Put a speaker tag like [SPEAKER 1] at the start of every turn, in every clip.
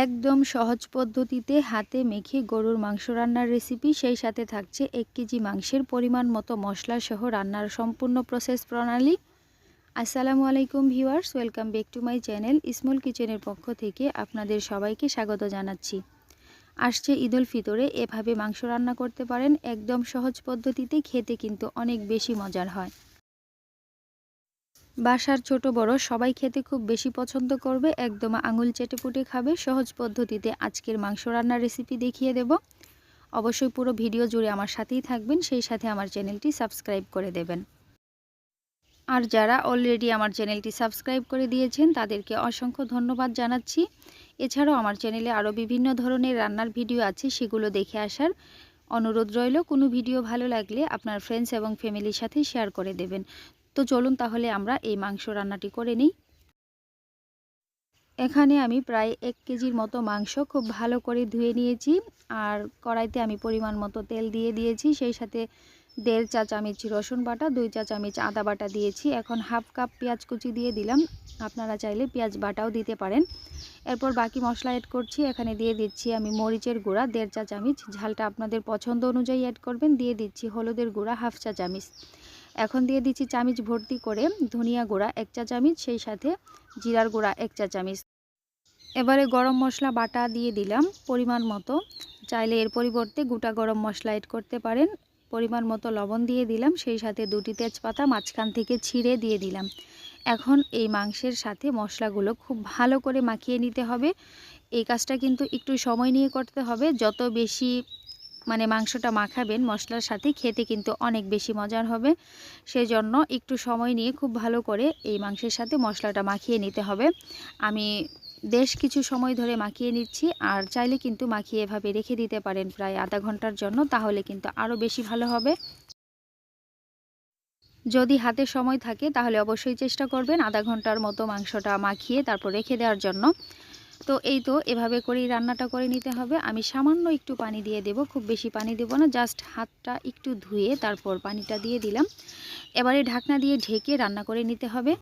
[SPEAKER 1] একদম সহজ পদ্ধতিতে হাতে মেখে গরুর মাংস রান্নার রেসিপি, সেই সাথে থাকছে 1 কেজি মাংসের পরিমাণ মতো মশলা সহ রান্নার সম্পূর্ণ প্রসেস প্রণালী। আসসালামু আলাইকুম viewers, welcome back to my channel small কিচেনের পক্ষ থেকে আপনাদের সবাইকে স্বাগত জানাচ্ছি। আসছে ঈদুল ফিতরে এভাবে মাংস রান্না করতে পারেন একদম সহজ পদ্ধতিতে, খেতে কিন্তু অনেক বেশি মজার হয়। বাসার ছোট বড় সবাই খেতে খুব বেশি পছন্দ করবে, একদম আঙুল চেটেপুটে খাবে। সহজ পদ্ধতিতে আজকের মাংস রান্নার রেসিপি দেখিয়ে দেব। অবশ্যই পুরো ভিডিও জুড়ে আমার সাথেই থাকবেন, সেই সাথে আমার চ্যানেলটি সাবস্ক্রাইব করে দেবেন। আর যারা অলরেডি আমার চ্যানেলটি সাবস্ক্রাইব করে দিয়েছেন তাদেরকে অসংখ্য ধন্যবাদ জানাচ্ছি। এছাড়াও আমার চ্যানেলে আরও বিভিন্ন ধরনের রান্নার ভিডিও আছে, সেগুলো দেখে আসার অনুরোধ রইল। কোনো ভিডিও ভালো লাগলে আপনার ফ্রেন্ডস এবং ফ্যামিলির সাথে শেয়ার করে দেবেন। তো চলুন তাহলে আমরা এই মাংস রান্নাটি করে নিই। এখানে আমি প্রায় 1 কেজির মতো মাংস খুব ভালো করে ধুয়ে নিয়েছি। আর কড়াইতে আমি পরিমাণ মতো তেল দিয়ে দিয়েছি, সেই সাথে 1.5 চা চামচ রসুন বাটা, 2 চা চামচ আদা বাটা দিয়েছি। এখন হাফ কাপ পেঁয়াজ কুচি দিয়ে দিলাম, আপনারা চাইলে পেঁয়াজ বাটাও দিতে পারেন। এরপর বাকি মশলা অ্যাড করছি। এখানে দিয়ে দিচ্ছি আমি মরিচের গুঁড়া 1.5 চা চামচ, ঝালটা আপনাদের পছন্দ অনুযায়ী অ্যাড করবেন। দিয়ে দিচ্ছি হলুদের গুঁড়া হাফ চা চামচ। এখন দিয়ে দিচ্ছি চামচ ভর্তি করে ধনিয়া গুঁড়া 1 চা চামচ, সেই সাথে জিরার গুঁড়া 1 চা চামচ। এবারে গরম মশলা বাটা দিয়ে দিলাম পরিমাণ মতো, চাইলে এর পরিবর্তে গোটা গরম মশলা অ্যাড করতে পারেন। পরিমাণ মতো লবণ দিয়ে দিলাম, সেই সাথে 2টি তেজপাতা মাঝখান থেকে ছিঁড়ে দিয়ে দিলাম। এখন এই মাংসের সাথে মশলাগুলো খুব ভালো করে মাখিয়ে নিতে হবে। এই কাজটা কিন্তু একটু সময় নিয়ে করতে হবে। যত বেশি মাংসটা মাখাবেন মশলার সাথে, খেতে কিন্তু অনেক বেশি মজার হবে। সেজন্য একটু সময় নিয়ে খুব ভালো করে এই মাংসের সাথে মশলাটা মাখিয়ে নিতে হবে। আমি বেশ কিছু সময় ধরে মাখিয়ে নিচ্ছি, আর চাইলে কিন্তু মাখিয়ে এভাবে রেখে দিতে পারেন প্রায় আধা ঘন্টার জন্য, তাহলে কিন্তু আরও বেশি ভালো হবে। যদি হাতে সময় থাকে তাহলে অবশ্যই চেষ্টা করবেন আধা ঘন্টার মতো মাংসটা মাখিয়ে তারপর রেখে দেওয়ার জন্য। তো এই তো এভাবে করেই রান্নাটা করে নিতে হবে। আমি সামান্য একটু পানি দিয়ে দেব, খুব বেশি পানি দেব না, জাস্ট হাতটা একটু ধুয়ে তারপর পানিটা দিয়ে দিলাম। এবারে ঢাকনা দিয়ে ঢেকে রান্না করে নিতে হবে।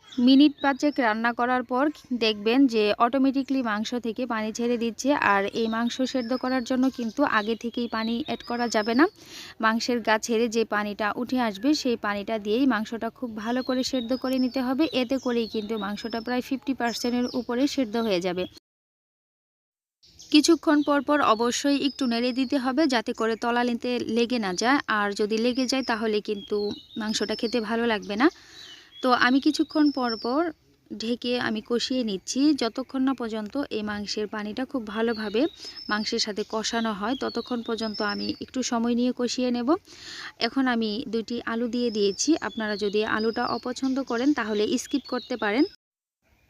[SPEAKER 1] মিনিট 5 রান্না করার পর দেখবেন যে অটোমেটিকলি মাংস থেকে পানি ছেড়ে দিচ্ছে। আর এই মাংস সেদ্ধ করার জন্য কিন্তু আগে থেকেই পানি অ্যাড করা যাবে না। মাংসের গা ছেড়ে যে পানিটা উঠে আসবে সেই পানিটা দিয়েই মাংসটা খুব ভালো করে সেদ্ধ করে নিতে হবে। এতে করেই কিন্তু মাংসটা প্রায় 50%-এর উপরে সেদ্ধ হয়ে যাবে। কিছুক্ষণ পর পর অবশ্যই একটু নেড়ে দিতে হবে, যাতে করে তলানিতে লেগে না যায়। আর যদি লেগে যায় তাহলে কিন্তু মাংসটা খেতে ভালো লাগবে না। তো আমি কিছুক্ষণ পর পর ঢেকে আমি কষিয়ে নিচ্ছি, যতক্ষণ না পর্যন্ত এই মাংসের পানিটা খুব ভালোভাবে মাংসের সাথে কষানো হয়, ততক্ষণ পর্যন্ত আমি একটু সময় নিয়ে কষিয়ে নেব। এখন আমি 2টি আলু দিয়ে দিয়েছি। আপনারা যদি আলুটা অপছন্দ করেন তাহলে স্কিপ করতে পারেন।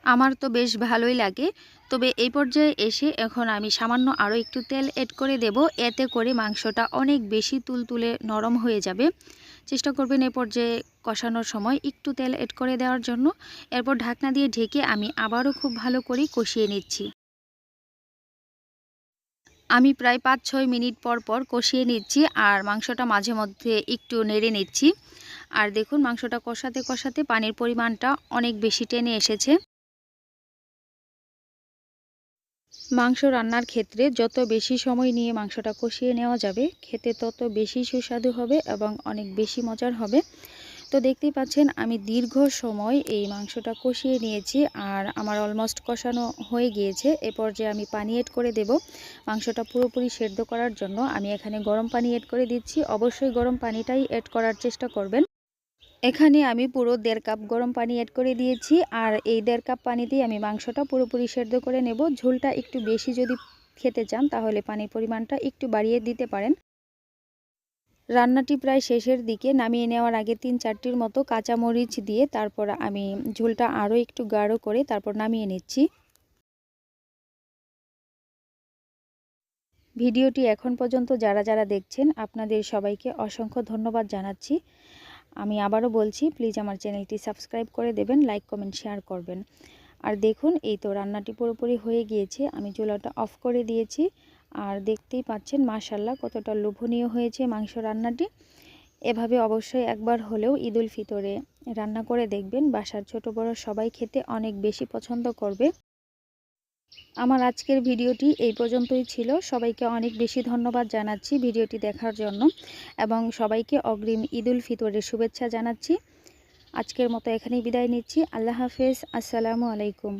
[SPEAKER 1] আমার তো বেশ ভালোই লাগে। তবে এই পর্যায়ে এসে এখন আমি সামান্য আরও একটু তেল অ্যাড করে দেব, এতে করে মাংসটা অনেক বেশি তুলতুলে নরম হয়ে যাবে। চেষ্টা করবেন এই পর্যায়ে কষানোর সময় একটু তেল অ্যাড করে দেওয়ার জন্য। এরপর ঢাকনা দিয়ে ঢেকে আমি আবারও খুব ভালো করে কষিয়ে নিচ্ছি। আমি প্রায় 5-6 মিনিট পর পর কষিয়ে নিচ্ছি, আর মাংসটা মাঝে মধ্যে একটু নেড়ে নিচ্ছি। আর দেখুন মাংসটা কষাতে কষাতে পানির পরিমাণটা অনেক বেশি টেনে এসেছে। মাংস রান্নার ক্ষেত্রে যত বেশি সময় নিয়ে মাংসটা কষিয়ে নেওয়া যাবে, খেতে তত বেশি সুস্বাদু হবে এবং অনেক বেশি মজার হবে। তো দেখতেই পাচ্ছেন আমি দীর্ঘ সময় এই মাংসটা কষিয়ে নিয়েছি, আর আমার অলমোস্ট কষানো হয়ে গিয়েছে। এ পর্যায়ে আমি পানি অ্যাড করে দেব। মাংসটা পুরোপুরি সেদ্ধ করার জন্য আমি এখানে গরম পানি অ্যাড করে দিচ্ছি। অবশ্যই গরম পানিটাই অ্যাড করার চেষ্টা করবেন। এখানে আমি পুরো 1.5 কাপ গরম পানি অ্যাড করে দিয়েছি, আর এই 1.5 কাপ পানিতেই আমি মাংসটা পুরোপুরি সেদ্ধ করে নেব। ঝোলটা একটু বেশি যদি খেতে চান তাহলে পানির পরিমাণটা একটু বাড়িয়ে দিতে পারেন। রান্নাটি প্রায় শেষের দিকে, নামিয়ে নেওয়ার আগে 3-4টির মতো কাঁচামরিচ দিয়ে তারপর আমি ঝোলটা আরও একটু গাঢ় করে তারপর নামিয়ে নিচ্ছি। ভিডিওটি এখন পর্যন্ত যারা যারা দেখছেন আপনাদের সবাইকে অসংখ্য ধন্যবাদ জানাচ্ছি। আমি আবারও বলছি, প্লিজ আমার চ্যানেলটি সাবস্ক্রাইব করে দেবেন, লাইক কমেন্ট শেয়ার করবেন। আর দেখুন এই তো রান্নাটি পুরোপুরি হয়ে গিয়েছে, আমি চুলাটা অফ করে দিয়েছি। আর দেখতেই পাচ্ছেন মাশাআল্লাহ কতটা লোভনীয় হয়েছে মাংস রান্নাটি। এভাবে অবশ্যই একবার হলেও ঈদুল ফিতরে রান্না করে দেখবেন, বাসার ছোট বড় সবাই খেতে অনেক বেশি পছন্দ করবে। আমার আজকের ভিডিওটি এই পর্যন্তই ছিল। সবাইকে অনেক বেশি ধন্যবাদ জানাচ্ছি ভিডিওটি দেখার জন্য এবং সবাইকে অগ্রিম ঈদ উল ফিতরের শুভেচ্ছা জানাচ্ছি। আজকের মতো এখানেই বিদায় নিচ্ছি। আল্লাহ হাফেজ। আসসালামু আলাইকুম।